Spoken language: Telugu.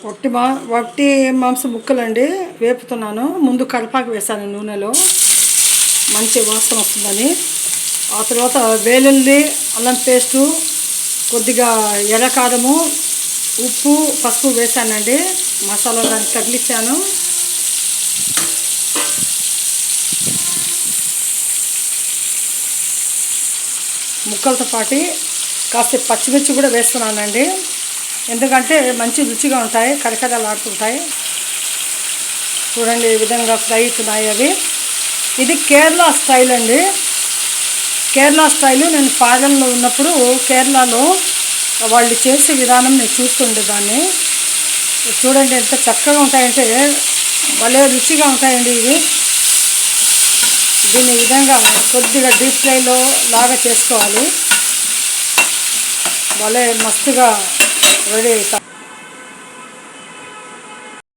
వట్టి మాంసం ముక్కలండి వేపుతున్నాను. ముందు కరివేపాకు వేసాను నూనెలో, మంచి వాసన వస్తుందని. ఆ తర్వాత వెల్లుల్లి అల్లం పేస్టు, కొద్దిగా ఎర్రకారము, ఉప్పు, పసుపు వేసానండి. మసాలా దాన్ని తగిలించాను. ముక్కలతో పాటు కాస్త పచ్చిమిర్చి కూడా వేస్తున్నానండి, ఎందుకంటే మంచి రుచిగా ఉంటాయి, కరకరలాడుతుంటాయి. చూడండి ఈ విధంగా ఫ్రై అవుతున్నాయి అవి. ఇది కేరళ స్టైల్ అండి. కేరళ స్టైలు నేను ఫారెన్లో ఉన్నప్పుడు కేరళలో వాళ్ళు చేసే విధానం నేను చూస్తుండేదాన్ని. చూడండి ఎంత చక్కగా ఉంటాయంటే భలే రుచిగా ఉంటాయండి ఇవి. దీన్ని విధంగా కొద్దిగా డీప్ ఫ్రైలో లాగా చేసుకోవాలి. భలే మస్తుగా రెడీ అవుతాయి.